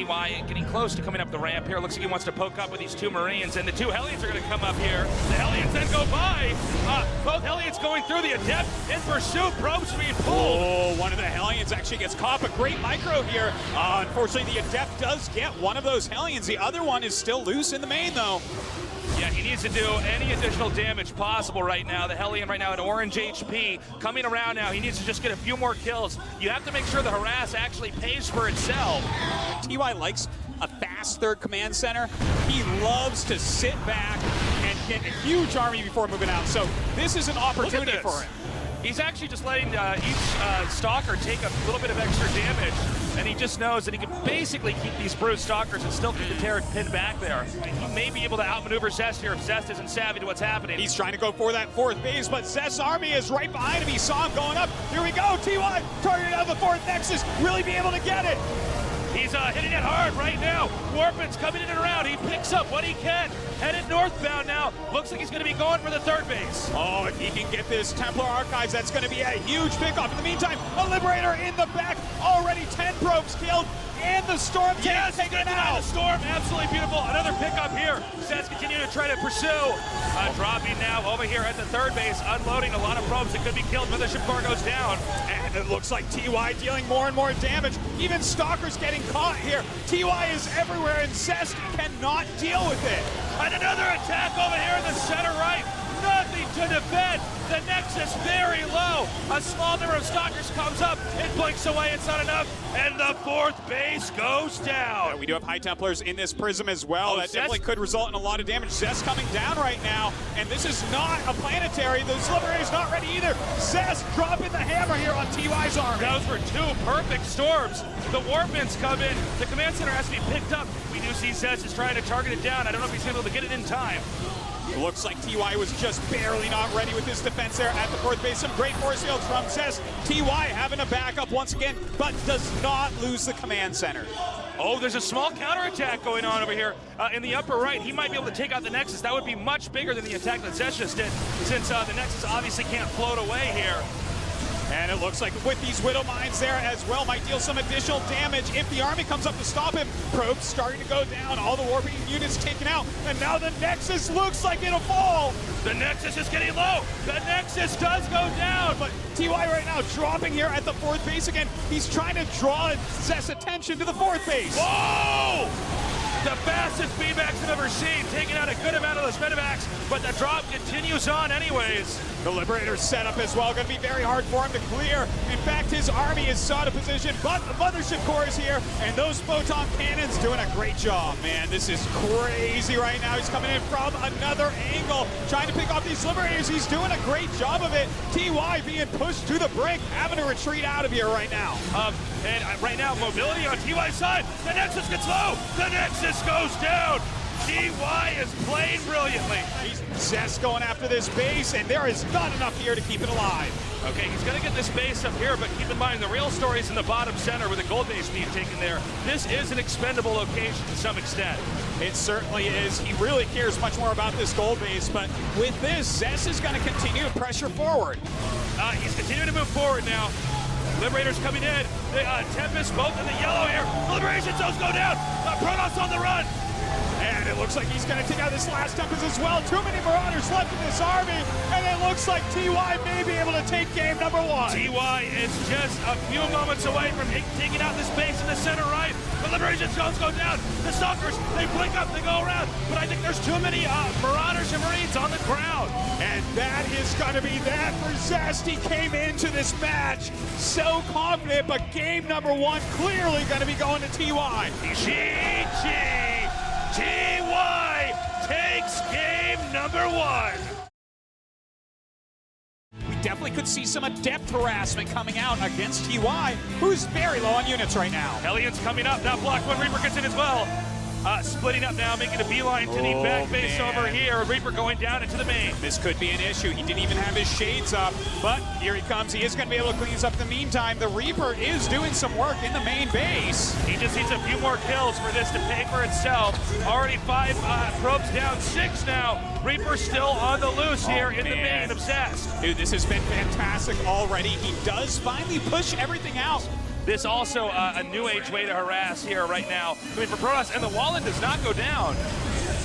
TY getting close to coming up the ramp here. Looks like he wants to poke up with these two Marines, and the two Hellions are going to come up here. The Hellions then go by. Both Hellions going through. The Adept in pursuit. Probes being pulled. Oh, one of the Hellions actually gets caught, but great micro here. Unfortunately, the Adept does get one of those Hellions. The other one is still loose in the main, though. Yeah, he needs to do any additional damage possible right now. The Hellion right now at orange HP, coming around now. He needs to just get a few more kills. You have to make sure the harass actually pays for itself. TY likes a fast third command center. He loves to sit back and get a huge army before moving out. So this is an opportunity for him. He's actually just letting each Stalker take a little bit of extra damage, and he just knows that he can basically keep these bruised Stalkers and still keep the Terran pinned back there. He may be able to outmaneuver Zest here if Zest isn't savvy to what's happening. He's trying to go for that fourth base, but Zest's army is right behind him. He saw him going up. Here we go, TY targeting out the fourth Nexus, really be able to get it. He's hitting it hard right now. Warpin's coming in and around. He picks up what he can. Headed northbound now. Looks like he's going to be going for the third base. Oh, if he can get this Templar Archives, that's going to be a huge pickoff. In the meantime, a Liberator in the back. Already 10 probes killed. And the Storm tank taken out. The Storm, absolutely beautiful. Another pickup here. Zest continuing to try to pursue. Dropping now over here at the third base, unloading a lot of probes that could be killed. Mothership core goes down. And it looks like TY dealing more and more damage. Even Stalker's getting caught here. TY is everywhere, and Zest cannot deal with it. And another attack over here in the center right. Nothing to defend. The Nexus very low. A small number of Stalkers comes up. It blinks away. It's not enough. And the fourth base goes down. Yeah, we do have High Templars in this Prism as well. That definitely could result in a lot of damage. Zest coming down right now. And this is not a planetary. The Liberator's not ready either. Zest dropping the hammer here on TY's army. Those were two perfect storms. The Warpins come in. The command center has to be picked up. We do see Zest is trying to target it down. I don't know if he's able to get it in time. Looks like TY was just barely not ready with his defense there at the fourth base. Some great force fields from Zest. TY having a backup once again, but does not lose the command center. Oh, there's a small counterattack going on over here in the upper right. He might be able to take out the Nexus. That would be much bigger than the attack that Zest just did, since the Nexus obviously can't float away here. And it looks like with these Widow Mines there as well, might deal some additional damage if the army comes up to stop him. Probes starting to go down, all the warping units taken out, and now the Nexus looks like it'll fall. The Nexus is getting low. The Nexus does go down. But TY right now dropping here at the fourth base again. He's trying to draw Zest's attention to the fourth base. Whoa! The fastest feedbacks I've ever seen, taking out a good amount of those medevacs, but the drop continues on anyways. The Liberator's set up as well, going to be very hard for him to clear. In fact, his army is out of position, but the Mothership core is here, and those photon cannons doing a great job. Man, this is crazy right now. He's coming in from another angle, trying to pick off these Liberators. He's doing a great job of it. TY being pushed to the brink, having to retreat out of here right now. And right now, mobility on TY's side. The Nexus gets low. The Nexus goes down. TY is playing brilliantly. Zest going after this base, and there is not enough here to keep it alive. Okay, he's going to get this base up here, but keep in mind the real story is in the bottom center with the gold base being taken there. This is an expendable location to some extent. It certainly is. He really cares much more about this gold base, but with this, Zest is going to continue to pressure forward. He's continuing to move forward now. Liberators coming in. Tempest both in the yellow here. The Liberation zones go down. Protoss on the run. And it looks like he's going to take out this last Tempest as well. Too many Marauders left in this army, and it looks like TY may be able to take game number one. TY is just a few moments away from taking out this base in the center right. The Liberation zones go down. The Stalkers, they blink up, they go around. But I think there's too many Marauders and Marines on the ground. And that is going to be that for Zest. He came into this match so confident, but game number one clearly going to be going to TY. GG! TY takes game number one. We definitely could see some Adept harassment coming out against TY, who's very low on units right now. Hellions coming up, now Block 1 Reaper gets in as well. Splitting up now, making a beeline to the back base over here. Reaper going down into the main. This could be an issue. He didn't even have his shades up, but here he comes. He is going to be able to clean this up in the meantime. The Reaper is doing some work in the main base. He just needs a few more kills for this to pay for itself. Already 5 probes down, 6 now. Reaper still on the loose here in the main of Zest. Dude, this has been fantastic already. He does finally push everything out. This also a new age way to harass here right now. I mean, for Protoss, and the Wallen does not go down.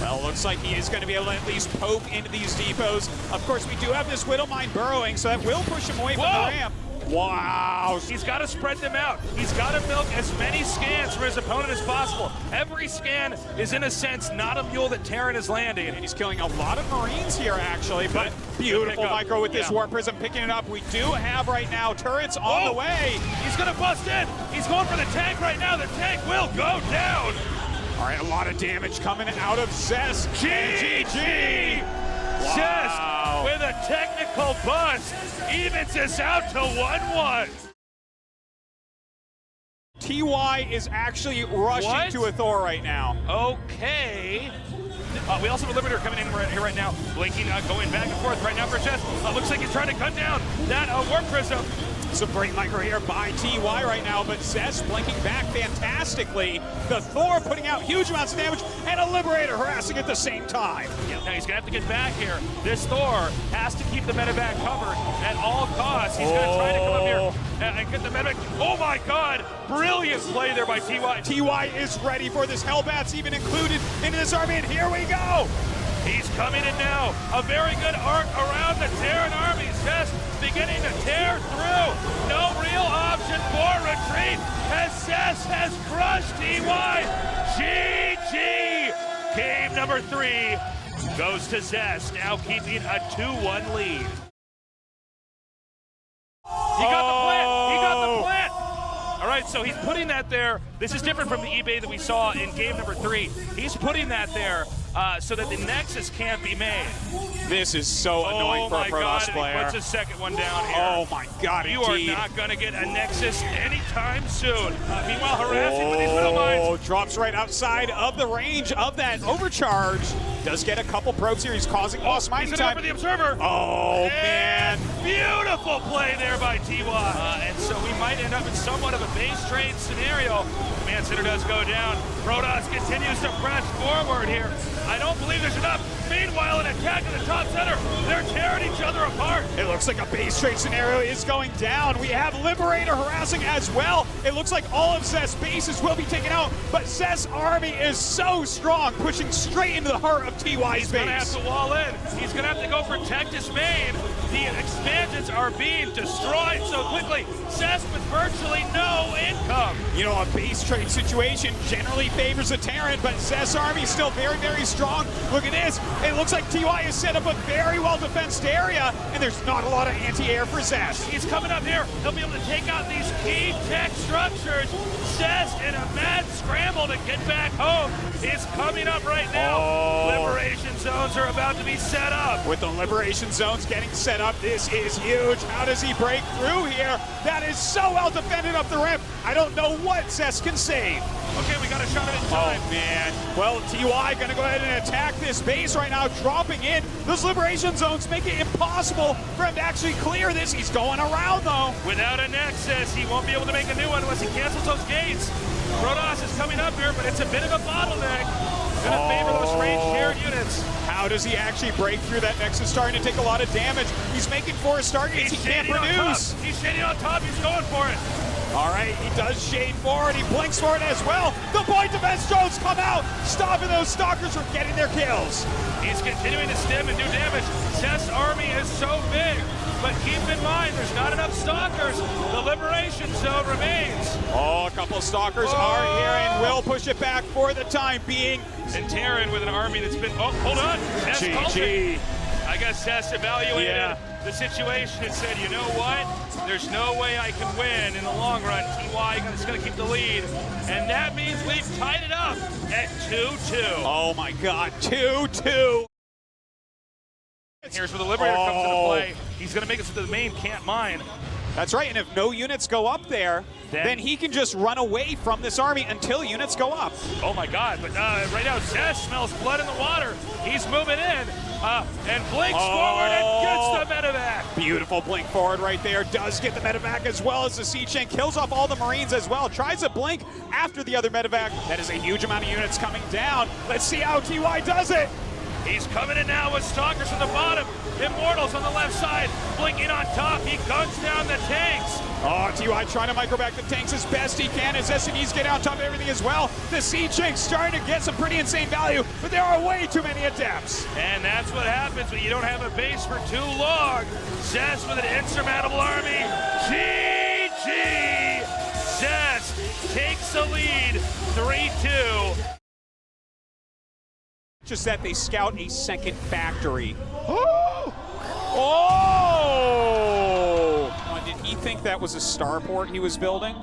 Well, looks like he is going to be able to at least poke into these depots. Of course, we do have this Widow Mine burrowing, so that will push him away from the ramp. Wow. He's got to spread them out. He's got to milk as many scans from his opponent as possible. Every scan is, in a sense, not a mule that Terran is landing. And he's killing a lot of Marines here, actually, but beautiful micro with this Warp Prism picking it up. We do have right now turrets on the way. He's going to bust in. He's going for the tank right now. The tank will go down. All right, a lot of damage coming out of Zest. GG! Wow. Zest with a technical bust evens us out to 1-1. TY is actually rushing to a Thor right now. Okay. We also have a Liberator coming in here right now. Blinking, going back and forth right now for Zest. Looks like he's trying to gun down that Warp Prism. Some great micro here by TY right now, but Zest blinking back fantastically. The Thor putting out huge amounts of damage, and a Liberator harassing at the same time. Yeah, now he's gonna have to get back here. This Thor has to keep the medevac covered at all costs. He's gonna try to come up here and get the medevac. Oh my God, brilliant play there by TY. TY is ready for this. Hellbat's even included into this army, and here we go. He's coming in now. A very good arc around the Terran army. Zest beginning to tear through. No real option for retreat as Zest has crushed TY. GG! Game number 3 goes to Zest, now keeping a 2-1 lead. He got the plant! He got the plant! All right, so he's putting that there. This is different from the eBay that we saw in game number 3. He's putting that there so that the Nexus can't be made. This is so annoying for a Protoss player. He puts a second one down here. Oh my God, you are not going to get a Nexus anytime soon. Meanwhile, harassing with these Widow Mines. Drops right outside of the range of that overcharge. Does get a couple probes here. He's causing lost mining time. For the Observer. Oh, man. Beautiful play there by TY. And so we might end up in somewhat of a base trade scenario. Man Center does go down. Protoss continues to press forward here. I don't believe there's enough. Meanwhile, an attack in the top center. They're tearing each other apart. It looks like a base trade scenario is going down. We have Liberator harassing as well. It looks like all of Zest's bases will be taken out, but Zest's army is so strong, pushing straight into the heart of TY's base. He's gonna have to wall in. He's gonna have to go protect his main. The expansions are being destroyed so quickly. Zest with virtually no income. You know, a base trade situation generally favors a Terran, but Zest's army is still very, very strong. Look at this. It looks like TY has set up a very well-defensed area, and there's not a lot of anti-air for Zest. He's coming up here. He'll be able to take out these key tech structures. Zest in a mad scramble to get back home is coming up right now. Liberation zones are about to be set up. With the liberation zones getting set up, this is huge. How does he break through here? That is so well defended up the ramp. I don't know what Zest can save. Okay, we got a shot at it in time. Oh, man. Well, TY gonna go ahead and attack this base right now, dropping in. Those liberation zones make it impossible for him to actually clear this. He's going around, though. Without a Nexus, he won't be able to make a new one unless he cancels those gates. Protoss is coming up here, but it's a bit of a bottleneck. Gonna favor those range shared units. How does he actually break through that Nexus? Starting to take a lot of damage. He's making 4 Stargates. He can't produce. He's shading on top. He's going for it. All right, he does shade forward. He blinks for it as well. The point defense drones come out, stopping those stalkers from getting their kills. He's continuing to stim and do damage. Zest's army is so big, but keep in mind, there's not enough stalkers. The liberation zone remains. Oh, a couple of stalkers are here and will push it back for the time being. And Terran with an army that's been, oh, hold on. GG. I guess Zest evaluated the situation and said, you know what? There's no way I can win in the long run. TY is going to keep the lead. And that means we've tied it up at 2-2. Oh my God, 2-2. Here's where the Liberator comes into play. He's going to make it so the main can't mine. That's right, and if no units go up there, then he can just run away from this army until units go up. Oh my God, but right now Zest smells blood in the water. He's moving in and blinks forward and gets the medevac. Beautiful blink forward right there. Does get the medevac as well as the siege tank. Kills off all the Marines as well. Tries to blink after the other medevac. That is a huge amount of units coming down. Let's see how TY does it. He's coming in now with Stalkers from the bottom. Immortals on the left side, blinking on top. He guns down the tanks. Oh, TY trying to micro back the tanks as best he can as SCVs get on top of everything as well. The Siege Tank's starting to get some pretty insane value, but there are way too many Adepts. And that's what happens when you don't have a base for too long. Zest with an insurmountable army. GG! Zest takes the lead, 3-2. Just that they scout a second factory. Oh! Did he think that was a starport he was building?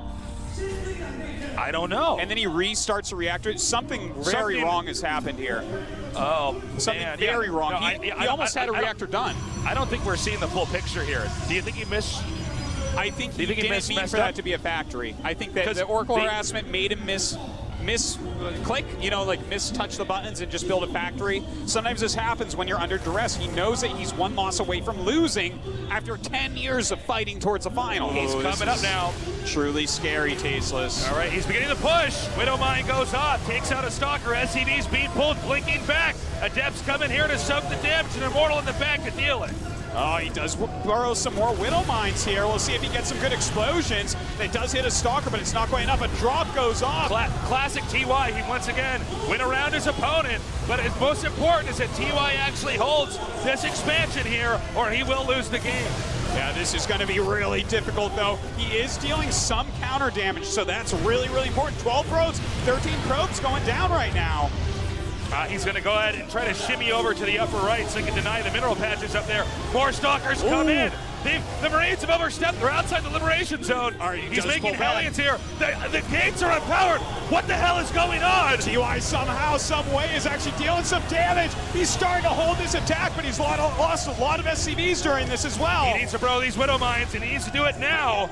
I don't know. And then he restarts the reactor. Something very wrong has happened here. Oh, something man. very wrong. No, he almost had a reactor done. I don't think we're seeing the full picture here. Do you think he missed? I think he didn't mean for that to be a factory. I think that the Oracle harassment made him click, you know, like touch the buttons and just build a factory. Sometimes this happens when you're under duress. He knows that he's one loss away from losing after 10 years of fighting towards the final. He's coming up now. Truly scary, Tasteless. All right, he's beginning to push. Widowmine goes off, takes out a Stalker. SCV's being pulled, blinking back. Adepts coming here to soak the damage, and Immortal in the back to deal it. Oh, he does borrow some more Widow Mines here. We'll see if he gets some good explosions. It does hit a Stalker, but it's not quite enough. A drop goes off. Classic TY. He once again went around his opponent, but it's most important is that TY actually holds this expansion here, or he will lose the game. Yeah, this is going to be really difficult, though. He is dealing some counter damage, so that's really, really important. 12 probes, 13 probes going down right now. He's going to go ahead and try to shimmy over to the upper right so he can deny the mineral patches up there. More Stalkers come in. The Marines have overstepped. They're outside the liberation zone. He's making Hellions here. The gates are unpowered. What the hell is going on? TY somehow, some way is actually dealing some damage. He's starting to hold this attack, but he's lost a lot of SCVs during this as well. He needs to bro these Widow Mines, and he needs to do it now.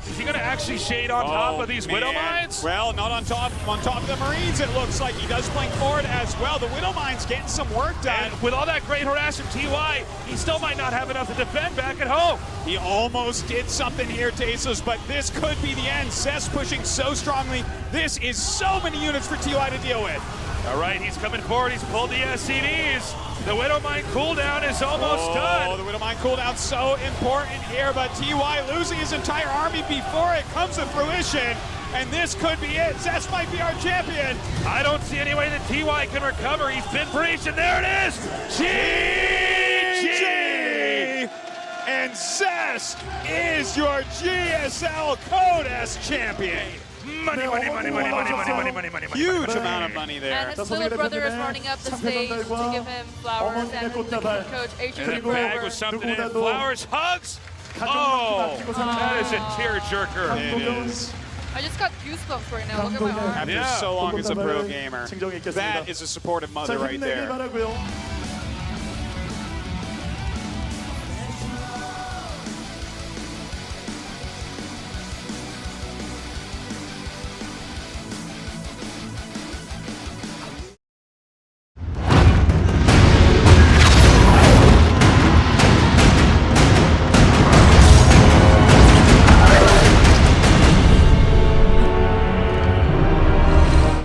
Is he going to actually shade on top of these Widow Mines? Well, not on top. On top of the Marines, it looks like he does blink forward as well. The Widow Mines getting some work done. And with all that great harass from TY, he still might not have enough to defend back at home. He almost did something here, Tasteless, but this could be the end. Zest pushing so strongly. This is so many units for TY to deal with. All right, he's coming forward. He's pulled the SCVs. The Widowmine cooldown is almost done. The Widowmine cooldown so important here, but TY losing his entire army before it comes to fruition. And this could be it. Zest might be our champion. I don't see any way that TY can recover. He's been breached, and there it is. GG! And Zest is your GSL Code S champion. Money, money, money, money, money, money, money, money, money. Huge amount of money there. And his little brother is running up the stage to give him flowers, and the coach And a bag with something in it. Flowers, hugs. Oh, that is a tearjerker. It is. I just got goosebumps right now. Look at my arm. After so long as a pro gamer, that is a supportive mother right there.